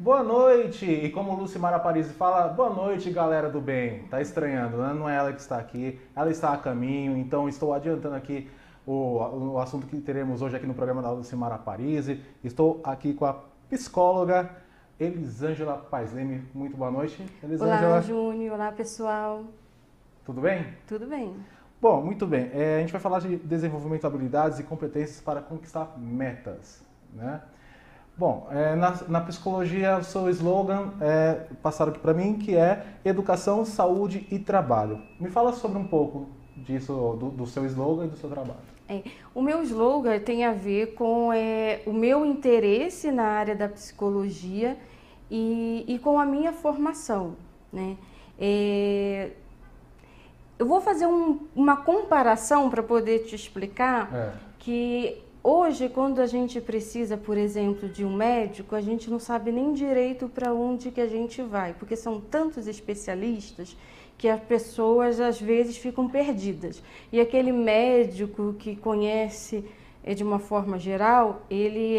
Boa noite! E como Lucimara Parisi fala, boa noite, galera do bem. Tá estranhando, né? Não é ela que está aqui, ela está a caminho, então estou adiantando aqui o assunto que teremos hoje aqui no programa da Lucimara Parisi. Estou aqui com a psicóloga Elisângela Paes Leme. Muito boa noite, Elisângela. Olá, Júnior. Olá, pessoal. Tudo bem? Tudo bem? Bom, muito bem. A gente vai falar de desenvolvimento de habilidades e competências para conquistar metas, né? Bom, na psicologia, o seu slogan passaram aqui para mim, que é educação, saúde e trabalho. Me fala sobre um pouco disso, do seu slogan e do seu trabalho. O meu slogan tem a ver com o meu interesse na área da psicologia e com a minha formação, né? Eu vou fazer uma comparação para poder te explicar que hoje, quando a gente precisa, por exemplo, de um médico, a gente não sabe nem direito para onde que a gente vai, porque são tantos especialistas que as pessoas às vezes ficam perdidas. E aquele médico que conhece de uma forma geral, ele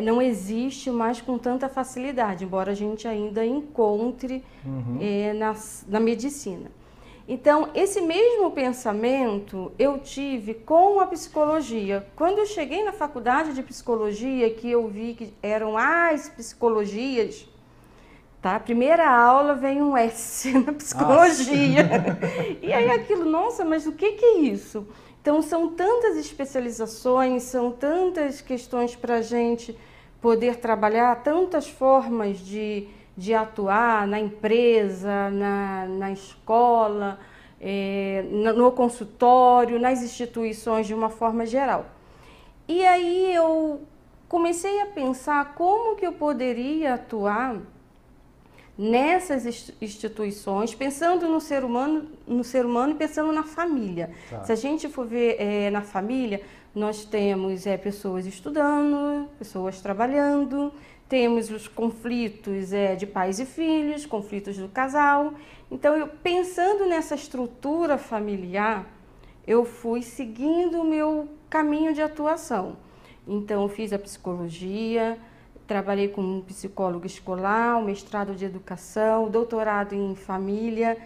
não existe mais com tanta facilidade, embora a gente ainda encontre na medicina. Então, esse mesmo pensamento eu tive com a psicologia. Quando eu cheguei na faculdade de psicologia, que eu vi que eram as psicologias, tá? A primeira aula vem um S na psicologia. E aí aquilo, nossa, mas o que é isso? Então, são tantas especializações, são tantas questões para a gente poder trabalhar, tantas formas de atuar na empresa, na escola, no consultório, nas instituições de uma forma geral. E aí eu comecei a pensar como que eu poderia atuar nessas instituições, pensando no ser humano e pensando na família. Tá. Se a gente for ver na família, nós temos pessoas estudando, pessoas trabalhando, temos os conflitos de pais e filhos, conflitos do casal. Então, pensando nessa estrutura familiar, eu fui seguindo o meu caminho de atuação. Então, eu fiz a psicologia, trabalhei como psicóloga escolar, um mestrado de educação, doutorado em família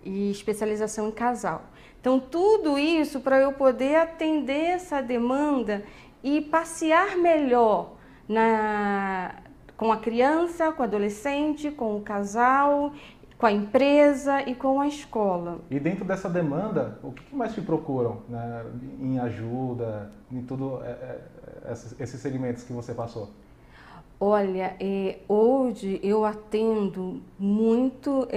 e especialização em casal. Então, tudo isso para eu poder atender essa demanda e passear melhor com a criança, com o adolescente, com o casal, com a empresa e com a escola. E dentro dessa demanda, o que mais te procuram, né, em ajuda, em tudo esses segmentos que você passou? Olha, hoje eu atendo muito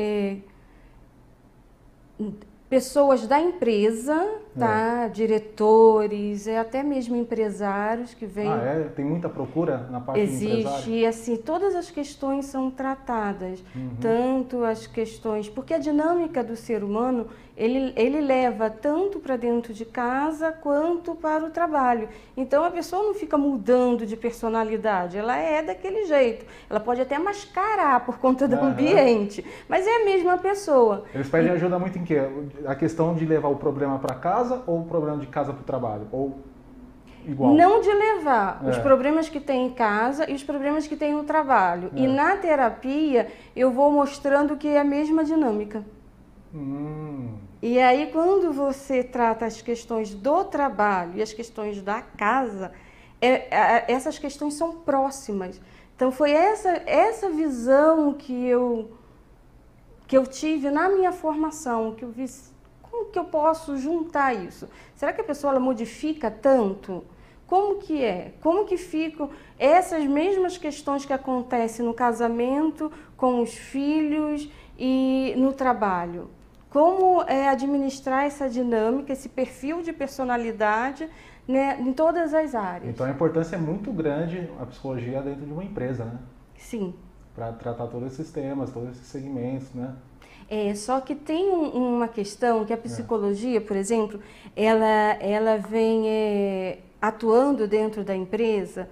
pessoas da empresa, tá? Diretores, até mesmo empresários que vêm. Tem muita procura na parte do empresário? Existe, assim, todas as questões são tratadas, tanto as questões, porque a dinâmica do ser humano, ele leva tanto para dentro de casa quanto para o trabalho. Então a pessoa não fica mudando de personalidade, ela é daquele jeito. Ela pode até mascarar por conta do ambiente, mas é a mesma pessoa. Eles pedem ajuda muito em quê? A questão de levar o problema para casa ou o problema de casa para o trabalho? Ou igual? Não de levar os problemas que tem em casa e os problemas que tem no trabalho. E na terapia eu vou mostrando que é a mesma dinâmica. E aí quando você trata as questões do trabalho e as questões da casa, essas questões são próximas. Então foi essa visão que eu tive na minha formação, que eu vi como que eu posso juntar isso. Será que a pessoa ela modifica tanto? Como que é? Como que ficam essas mesmas questões que acontecem no casamento, com os filhos e no trabalho? Como administrar essa dinâmica, esse perfil de personalidade, né, em todas as áreas? Então a importância é muito grande a psicologia dentro de uma empresa, né? Sim. Para tratar todos esses temas, todos esses segmentos, né? Só que tem uma questão que a psicologia, por exemplo, ela vem atuando dentro da empresa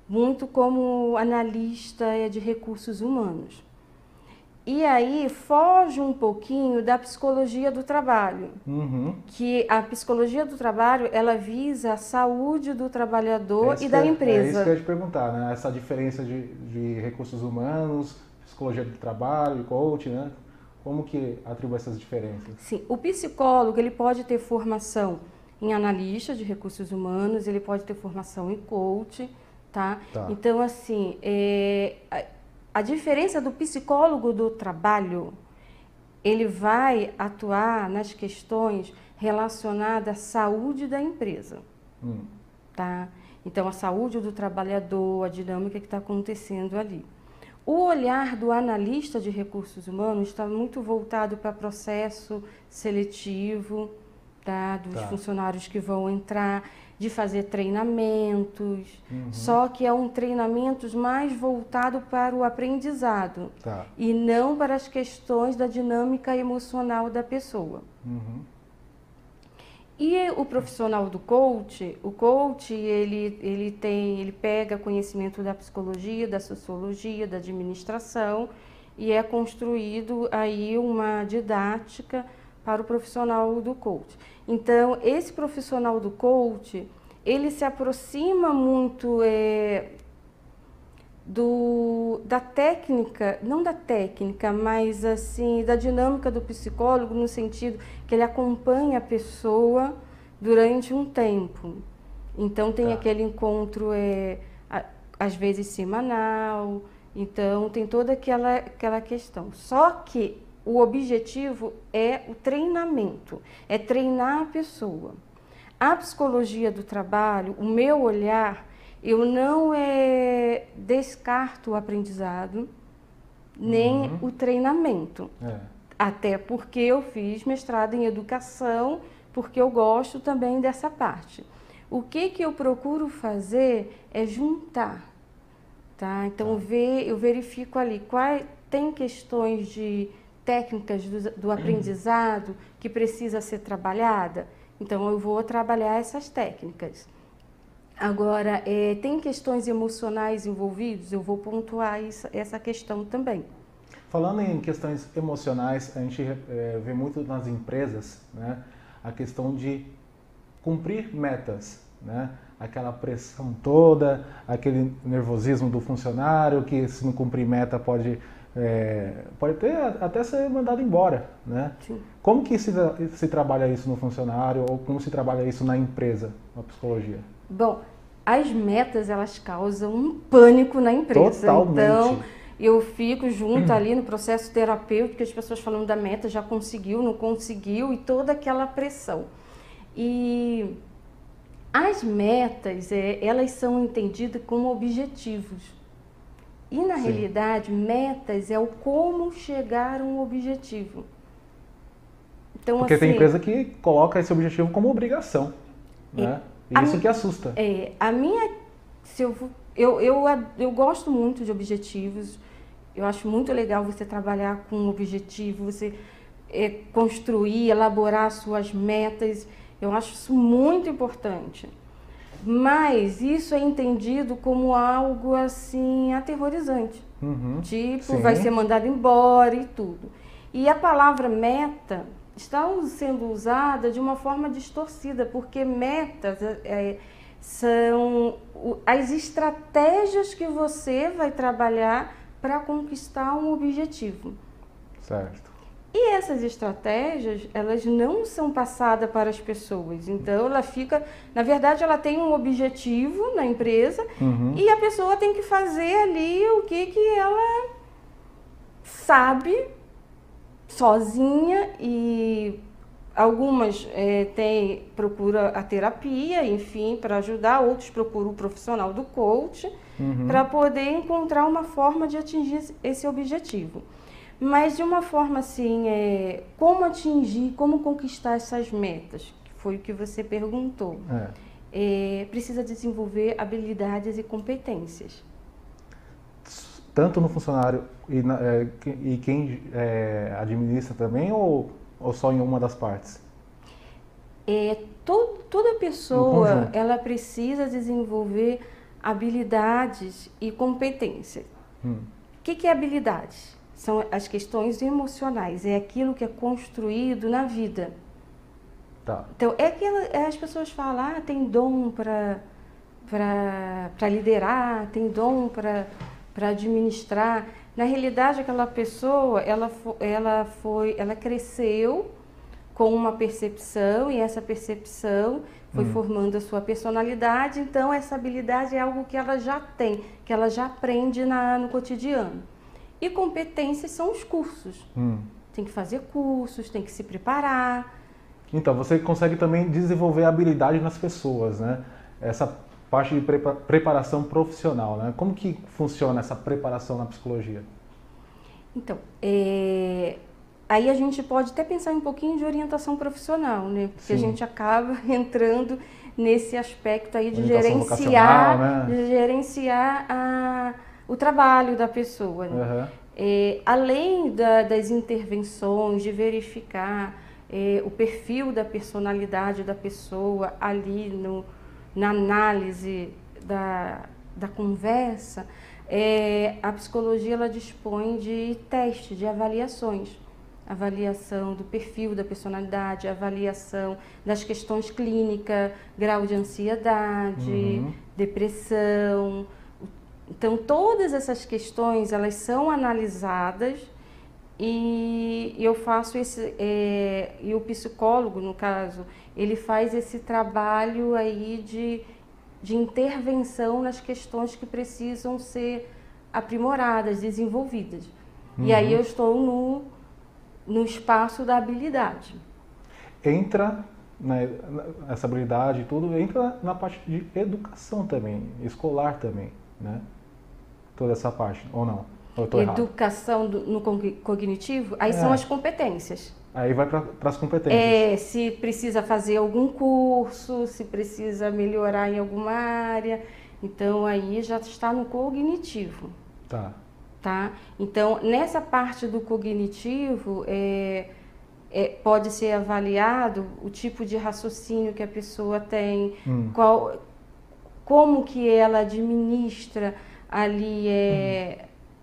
muito como analista de recursos humanos. E aí foge um pouquinho da psicologia do trabalho, que a psicologia do trabalho, ela visa a saúde do trabalhador e da empresa. É isso que eu ia te perguntar, né? Essa diferença de recursos humanos, psicologia do trabalho, coach, né? Como que atribui essas diferenças? Sim, o psicólogo, ele pode ter formação em analista de recursos humanos, ele pode ter formação em coach, tá? Então, assim, a diferença do psicólogo do trabalho, ele vai atuar nas questões relacionadas à saúde da empresa, tá? Então, a saúde do trabalhador, a dinâmica que está acontecendo ali. O olhar do analista de recursos humanos está muito voltado para processo seletivo, tá? Dos funcionários que vão entrar, de fazer treinamentos, só que é um treinamento mais voltado para o aprendizado e não para as questões da dinâmica emocional da pessoa. E o profissional do coach, o coach ele pega conhecimento da psicologia, da sociologia, da administração e é construído aí uma didática para o profissional do coach. Então, esse profissional do coach, ele se aproxima muito da técnica, não da técnica, mas assim, da dinâmica do psicólogo, no sentido que ele acompanha a pessoa durante um tempo. Então, tem aquele encontro, às vezes, semanal, então tem toda aquela questão. Só que o objetivo é o treinamento, é treinar a pessoa. A psicologia do trabalho, o meu olhar, eu não descarto o aprendizado, nem o treinamento. Até porque eu fiz mestrado em educação, porque eu gosto também dessa parte. O que eu procuro fazer é juntar, tá? Então, eu verifico ali tem questões de técnicas do aprendizado que precisa ser trabalhada, então eu vou trabalhar essas técnicas. Agora, tem questões emocionais envolvidas, eu vou pontuar essa questão também. Falando em questões emocionais, a gente vê muito nas empresas, né, a questão de cumprir metas, né? Aquela pressão toda, aquele nervosismo do funcionário que se não cumprir meta pode até ser mandado embora, né? Sim. Como que se trabalha isso no funcionário ou como se trabalha isso na empresa, na psicologia? Bom, as metas, elas causam um pânico na empresa. Totalmente. Então, eu fico junto ali no processo terapêutico, as pessoas falando da meta, já conseguiu, não conseguiu, e toda aquela pressão. E as metas, elas são entendidas como objetivos. E, na realidade, metas é o como chegar a um objetivo. Então, porque assim, tem empresa que coloca esse objetivo como obrigação, né? Isso que assusta. Eu gosto muito de objetivos. Eu acho muito legal você trabalhar com um objetivo, você construir, elaborar suas metas. Eu acho isso muito importante. Mas isso é entendido como algo assim aterrorizante. Tipo, vai ser mandado embora e tudo. E a palavra meta está sendo usada de uma forma distorcida, porque metas são as estratégias que você vai trabalhar para conquistar um objetivo. Certo. E essas estratégias, elas não são passadas para as pessoas. Então, ela fica... Na verdade, ela tem um objetivo na empresa e a pessoa tem que fazer ali o que ela sabe sozinha. E algumas procuram a terapia, enfim, para ajudar. Outros procuram o profissional do coach para poder encontrar uma forma de atingir esse objetivo. Mas de uma forma assim, como atingir, como conquistar essas metas, que foi o que você perguntou. Precisa desenvolver habilidades e competências. Tanto no funcionário e quem administra também, ou só em uma das partes? Toda pessoa, ela precisa desenvolver habilidades e competências. O que é habilidades? são as questões emocionais, é aquilo que é construído na vida. Tá. Então, as pessoas falam, tem dom para liderar, tem dom para administrar. Na realidade, aquela pessoa, ela cresceu com uma percepção, e essa percepção foi formando a sua personalidade. Então, essa habilidade é algo que ela já tem, que ela já aprende no cotidiano. E competências são os cursos. Tem que fazer cursos, tem que se preparar. Então, você consegue também desenvolver habilidade nas pessoas, né? Essa parte de preparação profissional, né? Como que funciona essa preparação na psicologia? Então, aí a gente pode até pensar um pouquinho de orientação profissional, né? Porque Sim. a gente acaba entrando nesse aspecto aí de gerenciar, né? O trabalho da pessoa. Né? Além das intervenções, de verificar o perfil da personalidade da pessoa ali na análise da conversa, a psicologia ela dispõe de testes, de avaliações. Avaliação do perfil da personalidade, avaliação das questões clínicas, grau de ansiedade, depressão. Então, todas essas questões, elas são analisadas e eu faço e o psicólogo, no caso, ele faz esse trabalho aí de intervenção nas questões que precisam ser aprimoradas, desenvolvidas. E aí eu estou no espaço da habilidade. Entra, né, essa habilidade e tudo, entra na parte de educação também, escolar também, né? Toda essa parte, ou não? Ou eu tô educação no cognitivo, aí são as competências. Aí vai para as competências. Se precisa fazer algum curso, se precisa melhorar em alguma área, então aí já está no cognitivo. Tá? Então, nessa parte do cognitivo, pode ser avaliado o tipo de raciocínio que a pessoa tem, como que ela administra ali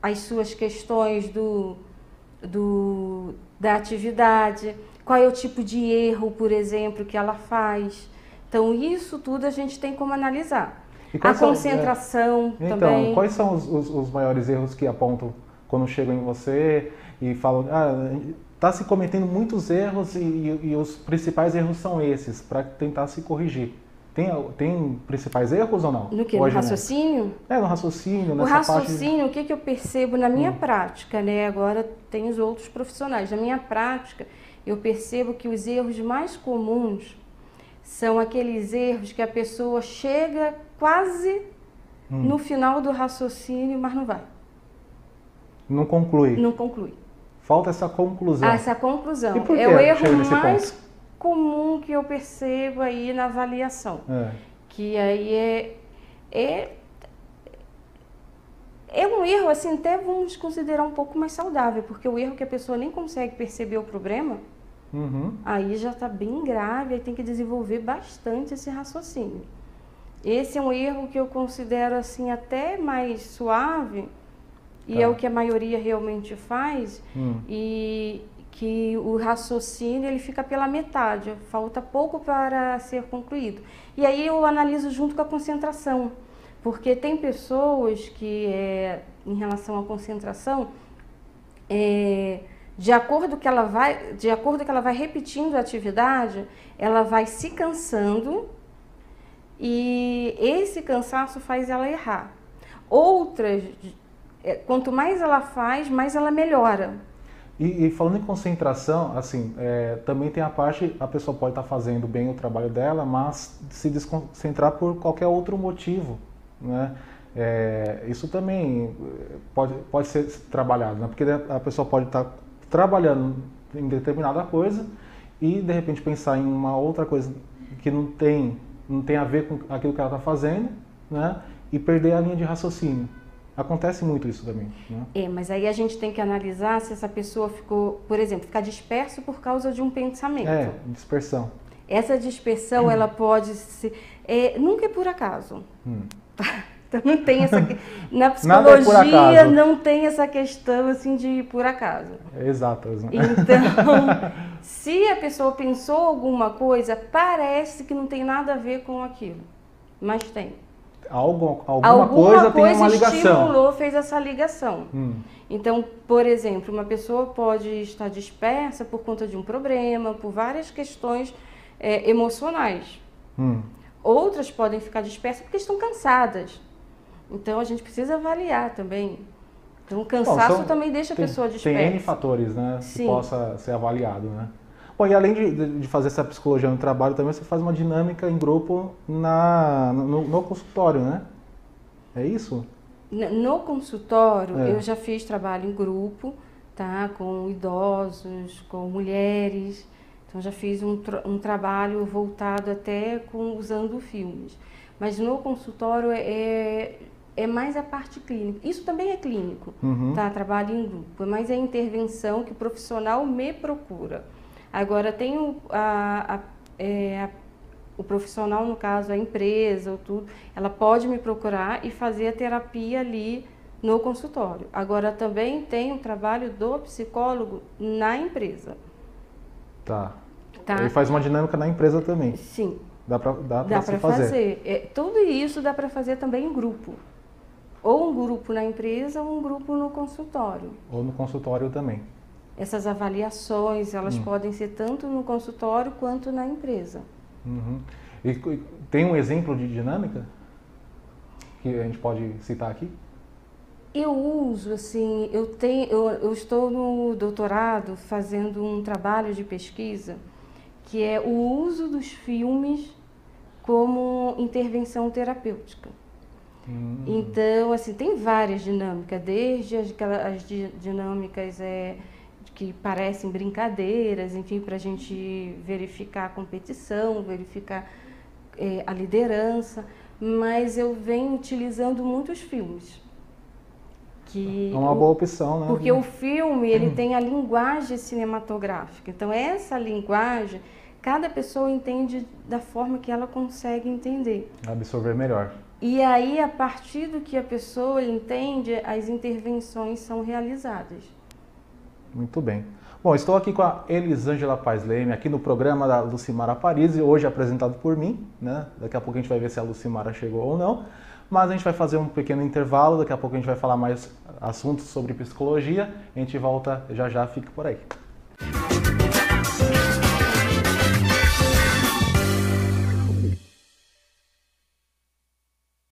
as suas questões da atividade, qual é o tipo de erro, por exemplo, que ela faz. Então, isso tudo a gente tem como analisar. A concentração também. Então, quais são os maiores erros que apontam quando chegam em você e falam, está se cometendo muitos erros e os principais erros são esses, para tentar se corrigir? Tem principais erros ou não? No que? No raciocínio? No raciocínio, nessa parte... O raciocínio, o que eu percebo na minha prática, né? Agora tem os outros profissionais. Na minha prática, eu percebo que os erros mais comuns são aqueles erros que a pessoa chega quase no final do raciocínio, mas não vai. Não conclui. Não conclui. Falta essa conclusão. Essa conclusão. E por que é o erro mais ponto? Comum que eu percebo aí na avaliação. Que aí é um erro, assim, até vamos considerar um pouco mais saudável, porque o erro que a pessoa nem consegue perceber o problema, aí já está bem grave, aí tem que desenvolver bastante esse raciocínio. Esse é um erro que eu considero assim até mais suave, e é o que a maioria realmente faz, e que o raciocínio ele fica pela metade, falta pouco para ser concluído. E aí eu analiso junto com a concentração, porque tem pessoas que, em relação à concentração, de acordo que ela vai repetindo a atividade, ela vai se cansando e esse cansaço faz ela errar. Outras, quanto mais ela faz, mais ela melhora. E falando em concentração, assim, também tem a parte, a pessoa pode estar fazendo bem o trabalho dela, mas se desconcentrar por qualquer outro motivo, né? Isso também pode ser trabalhado, né? Porque a pessoa pode estar trabalhando em determinada coisa e de repente pensar em uma outra coisa que não tem a ver com aquilo que ela está fazendo, né? E perder a linha de raciocínio. Acontece muito isso também, né? Mas aí a gente tem que analisar se essa pessoa ficou, por exemplo, ficar disperso por causa de um pensamento. Dispersão. Essa dispersão, ela pode ser... nunca é por acaso. Então não tem essa... Na psicologia não tem essa questão assim de por acaso. Exato. Então, se a pessoa pensou alguma coisa, parece que não tem nada a ver com aquilo, mas tem. Alguma coisa tem uma ligação. Estimulou, fez essa ligação. Então, por exemplo, uma pessoa pode estar dispersa por conta de um problema, por várias questões emocionais. Outras podem ficar dispersas porque estão cansadas. Então, a gente precisa avaliar também. Então, o cansaço também deixa a pessoa dispersa. Tem N fatores, né, que possa ser avaliado, né? Bom, e além de fazer essa psicologia no trabalho, também você faz uma dinâmica em grupo no consultório, né? É isso? No consultório, eu já fiz trabalho em grupo, tá? Com idosos, com mulheres. Então, já fiz um trabalho voltado até usando filmes. Mas no consultório é mais a parte clínica. Isso também é clínico, tá? Trabalho em grupo. Mas é a intervenção que o profissional me procura. Agora, tem o profissional, no caso, a empresa ou tudo, ela pode me procurar e fazer a terapia ali no consultório. Agora, também tem o trabalho do psicólogo na empresa. Tá. Ele faz uma dinâmica na empresa também. Sim. Dá para fazer. Tudo isso dá para fazer também em grupo. Ou um grupo na empresa ou um grupo no consultório. Ou no consultório também. Essas avaliações, elas podem ser tanto no consultório quanto na empresa. E tem um exemplo de dinâmica que a gente pode citar aqui? Eu uso, assim, eu estou no doutorado fazendo um trabalho de pesquisa que é o uso dos filmes como intervenção terapêutica. Então, assim, tem várias dinâmicas, desde as dinâmicas que parecem brincadeiras, enfim, para a gente verificar a competição, verificar a liderança, mas eu venho utilizando muitos filmes. É uma boa opção, né? Porque o filme, ele tem a linguagem cinematográfica. Então, essa linguagem, cada pessoa entende da forma que ela consegue entender. Absorver melhor. E aí, a partir do que a pessoa entende, as intervenções são realizadas. Muito bem. Bom, estou aqui com a Elisângela Paes Leme, aqui no programa da Lucimara Parisi, hoje apresentado por mim, né? Daqui a pouco a gente vai ver se a Lucimara chegou ou não. Mas a gente vai fazer um pequeno intervalo, daqui a pouco a gente vai falar mais assuntos sobre psicologia. A gente volta já, fique por aí.